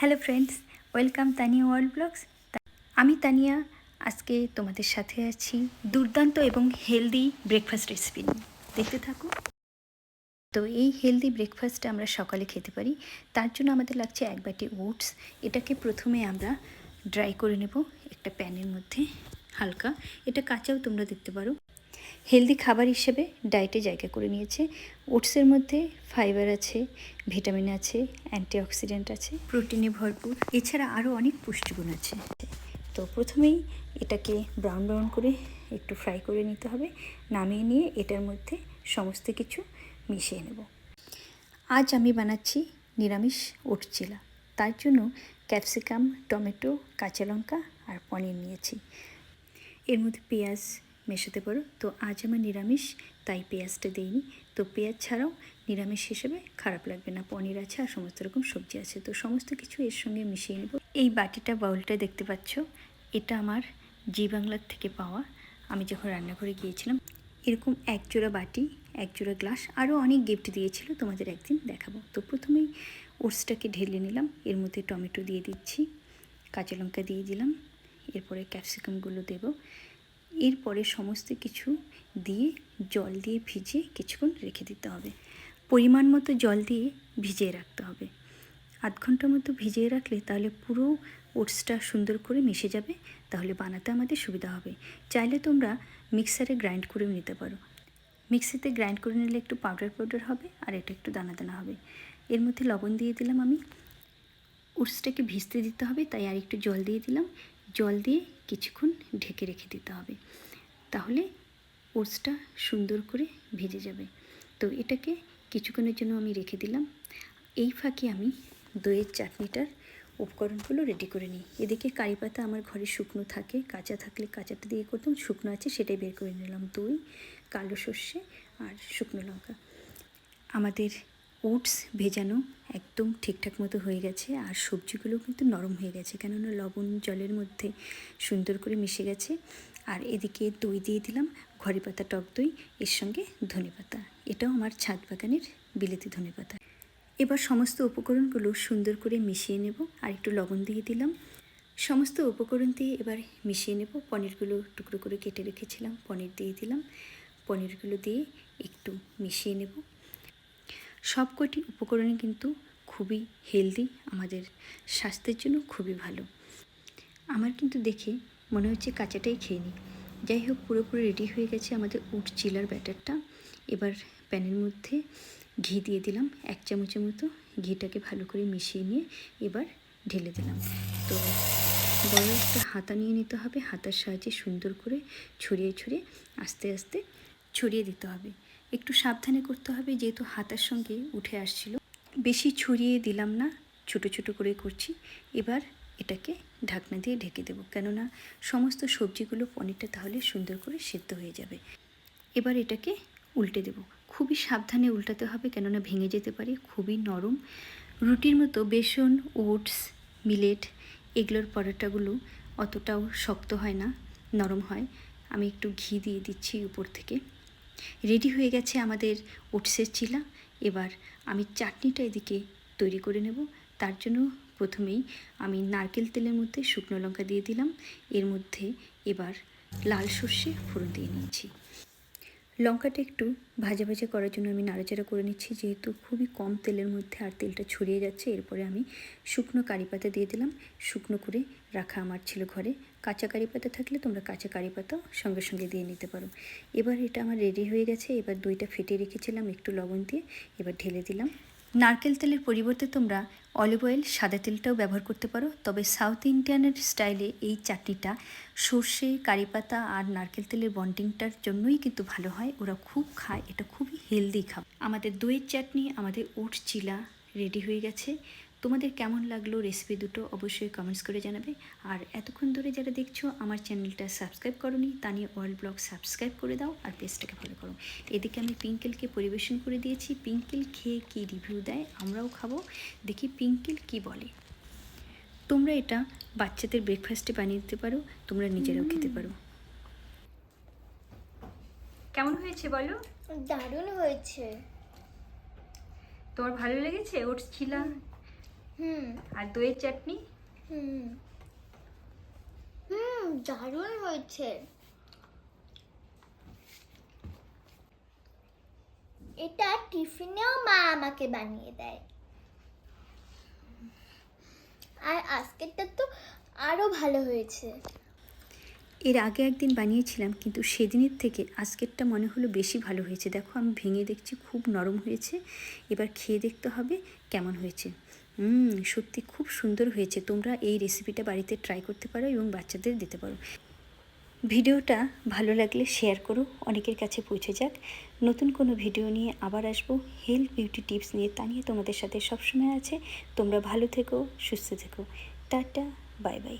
Hello friends, welcome Tania world blogs. আমি তানিয়া, আজকে তোমাদের সাথে আছি দুর্দান্ত এবং হেলদি ব্রেকফাস্ট রেসিপি নিয়ে। দেখতে থাকো। তো এই হেলদি ব্রেকফাস্টটা আমরা সকালে খেতে পারি। তার জন্য আমাদের লাগছে এক বাটি ওটস। এটাকে প্রথমে আমরা ড্রাই করে নেব একটা প্যানের মধ্যে হালকা। এটা কাঁচাও তোমরা দেখতে পারো। হেলদি খাবার হিসেবে ডায়েটে জায়গা করে নিয়েছে। ওটসের মধ্যে ফাইবার আছে, ভিটামিন আছে, অ্যান্টিঅক্সিডেন্ট আছে, প্রোটিনে ভরপুর, এছাড়া আরও অনেক পুষ্টিগুণ আছে। তো প্রথমেই এটাকে ব্রাউন ব্রাউন করে একটু ফ্রাই করে নিতে হবে। নামিয়ে নিয়ে এটার মধ্যে সমস্ত কিছু মিশিয়ে নেব। আজ আমি বানাচ্ছি নিরামিষ ওট চিলা। তার জন্য ক্যাপসিকাম, টমেটো, কাঁচা লঙ্কা আর পনির নিয়েছি। এর মধ্যে পেঁয়াজ মেশাতে পারো। তো আজ আমার নিরামিষ, তাই পেঁয়াজটা দিইনি। তো পেঁয়াজ ছাড়াও নিরামিষ হিসেবে খারাপ লাগবে না। পনির আছে আর সমস্ত রকম সবজি আছে। তো সমস্ত কিছু এর সঙ্গে মিশিয়ে নেব। এই বাটিটা বাউলটা দেখতে পাচ্ছ, এটা আমার জি বাংলার থেকে পাওয়া। আমি যখন রান্নাঘরে গিয়েছিলাম, এরকম এক জোড়া বাটি, এক জোড়া গ্লাস, আরও অনেক গিফট দিয়েছিল, তোমাদের একদিন দেখাবো। তো প্রথমেই ওটসটাকে ঢেলে নিলাম। এর মধ্যে টমেটো দিয়ে দিচ্ছি, কাঁচা লঙ্কা দিয়ে দিলাম, এরপরে ক্যাপসিকামগুলো দেব। এরপরে সমস্ত কিছু দিয়ে জল দিয়ে ভিজিয়ে কিছুক্ষণ রেখে দিতে হবে। পরিমাণ মতো জল দিয়ে ভিজিয়ে রাখতে হবে। আধ ঘন্টার মতো ভিজিয়ে রাখলে তাহলে পুরো ওটসটা সুন্দর করে মিশে যাবে। তাহলে বানাতে আমাদের সুবিধা হবে। চাইলে তোমরা মিক্সারে গ্রাইন্ড করেও নিতে পারো। মিক্সিতে গ্রাইন্ড করে নিলে একটু পাউডার পাউডার হবে আর এটা একটু দানা দানা হবে। এর মধ্যে লবণ দিয়ে দিলাম আমি। ওটসটাকে ভিজতে দিতে হবে, তাই আর একটু জল দিয়ে দিলাম। জল দিয়ে কিছুক্ষণ ঢেকে রেখে দিতে হবে, তাহলে ওটসটা সুন্দর করে ভেজে যাবে। তো এটাকে কিছুক্ষণের জন্য আমি রেখে দিলাম। এই ফাঁকে আমি দইয়ের চাটনিটার উপকরণগুলো রেডি করে নিই। এদিকে কারি পাতা আমার ঘরে শুকনো থাকে, কাঁচা থাকলে কাঁচাটা দিয়ে করতাম, শুকনো আছে সেটাই বের করে নিলাম। দই, কালো সর্ষে আর শুকনো লঙ্কা। আমাদের ওটস ভেজানো একদম ঠিকঠাক মতো হয়ে গেছে, আর সবজিগুলো কিন্তু নরম হয়ে গেছে, কেননা লবণ জলের মধ্যে সুন্দর করে মিশে গেছে। আর এদিকে দই দিয়ে দিলাম, ঘরে পাতা টক দই, এর সঙ্গে ধনেপাতা। এটাও আমার ছাদ বাগানের বিলেতি ধনেপাতা। এবার সমস্ত উপকরণগুলো সুন্দর করে মিশিয়ে নেব। আর একটু লবণ দিয়ে দিলাম। সমস্ত উপকরণ দিয়ে এবার মিশিয়ে নেব। পনিরগুলো টুকরো করে কেটে রেখেছিলাম, পনির দিয়ে দিলাম। পনিরগুলো দিয়ে একটু মিশিয়ে নেব। সবকটি উপকরণই কিন্তু খুবই হেলদি, আমাদের স্বাস্থ্যের জন্য খুবই ভালো। আমার কিন্তু দেখে মনে হচ্ছে কাঁচাটাই খেয়ে নিই। যাই হোক, পুরোপুরি রেডি হয়ে গেছে আমাদের ওট চিলার ব্যাটারটা। এবার প্যানের মধ্যে ঘি দিয়ে দিলাম, 1 চামচের মতো। ঘিটাকে ভালো করে মিশিয়ে নিয়ে এবার ঢেলে দিলাম। তো বড় একটা হাতা নিয়ে নিতে হবে, হাতার সাহায্যে সুন্দর করে ছড়িয়ে ছড়িয়ে আস্তে আস্তে ছড়িয়ে দিতে হবে। একটু সাবধানে করতে হবে, যেহেতু হাতার সঙ্গে উঠে আসছিল। বেশি ছড়িয়ে দিলাম না, ছোটো ছোটো করে করছি। এবার এটাকে ঢাকনা দিয়ে ঢেকে দেবো, কেননা সমস্ত সবজিগুলো, পনিরটা তাহলে সুন্দর করে সেদ্ধ হয়ে যাবে। এবার এটাকে উল্টে দেব। খুবই সাবধানে উল্টাতে হবে, কেননা ভেঙে যেতে পারে। খুবই নরম, রুটির মতো। বেসন, ওটস, মিলেট এগুলোর পরোটাগুলো অতটাও শক্ত হয় না, নরম হয়। আমি একটু ঘি দিয়ে দিচ্ছি উপর থেকে। রেডি হয়ে গেছে আমাদের ওটসের চিলা। এবার আমি চাটনিটা এদিকে তৈরি করে নেব। তার জন্য প্রথমেই আমি নারকেল তেলের মধ্যে শুকনো লঙ্কা দিয়ে দিলাম। এর মধ্যে এবার লাল সর্ষে ফোড়ন দিয়ে নিয়েছি। লঙ্কাটা একটু ভাজা ভাজা করার জন্য আমি নাড়াচাড়া করে নিচ্ছি, যেহেতু খুবই কম তেলের মধ্যে আর তেলটা ছড়িয়ে যাচ্ছে। এরপরে আমি শুকনো কারি পাতা দিয়ে দিলাম। শুকনো করে রাখা আমার ছিল ঘরে। কাঁচা কারি পাতা থাকলে তোমরা কাঁচা কারি পাতাও সঙ্গে সঙ্গে দিয়ে নিতে পারো। এবার এটা আমার রেডি হয়ে গেছে। এবার দইটা ফেটিয়ে রেখেছিলাম একটু লবণ দিয়ে, এবার ঢেলে দিলাম। নারকেল তেলের পরিবর্তে তোমরা অলিভ অয়েল, সাদা তেলটাও ব্যবহার করতে পারো। তবে সাউথ ইন্ডিয়ানের স্টাইলে এই চাটনিটা সর্ষে, কারি পাতা আর নারকেল তেলের বন্ডিংটার জন্যই কিন্তু ভালো হয়, ওরা খুব খায়। এটা খুবই হেলদি খাবার। আমাদের দইয়ের চাটনি, আমাদের ওট চিলা রেডি হয়ে গেছে। তোমাদের কেমন লাগলো রেসিপি দুটো অবশ্যই কমেন্টস করে জানাবে। আর এতক্ষণ ধরে যারা দেখছো আমার চ্যানেলটা সাবস্ক্রাইব করোনি, তানিয়া ওয়ার্ল্ড ব্লগ সাবস্ক্রাইব করে দাও আর পেজটাকে ফলো করো। এদিকে আমি পিঙ্কেলকে পরিবেশন করে দিয়েছি। পিঙ্কেল খেয়ে কী রিভিউ দেয় আমরাও খাবো, দেখি পিঙ্কেল কি বলে। তোমরা এটা বাচ্চাদের ব্রেকফাস্টে বানিয়ে দিতে পারো, তোমরা নিজেরাও খেতে পারো। কেমন হয়েছে বলো? দারুণ হয়েছে। তোমার ভালো লেগেছে ওটস চিলা? আর দইয়ের চাটনি। দারুণ হয়েছে। এটা টিফিনেও মা আমাকে বানিয়ে দেয়। আর আজকেরটা তো আরো ভালো হয়েছে। এর আগে একদিন বানিয়েছিলাম, কিন্তু সেদিনের থেকে আজকেরটা মনে হলো বেশি ভালো হয়েছে। দেখো আমি ভেঙে দেখছি, খুব নরম হয়েছে। এবার খেয়ে দেখতে হবে কেমন হয়েছে। সত্যি খুব সুন্দর হয়েছে। তোমরা এই রেসিপিটা বাড়িতে ট্রাই করতে পারো এবং বাচ্চাদের দিতে পারো। ভিডিওটা ভালো লাগলে শেয়ার করো, অনেকের কাছে পৌঁছে যাক। নতুন কোনো ভিডিও নিয়ে আবার আসবো, হেলথ বিউটি টিপস নিয়ে। তানিয়া তোমাদের সাথে সবসময় আছে। তোমরা ভালো থেকো, সুস্থ থেকো। Tata, bye bye.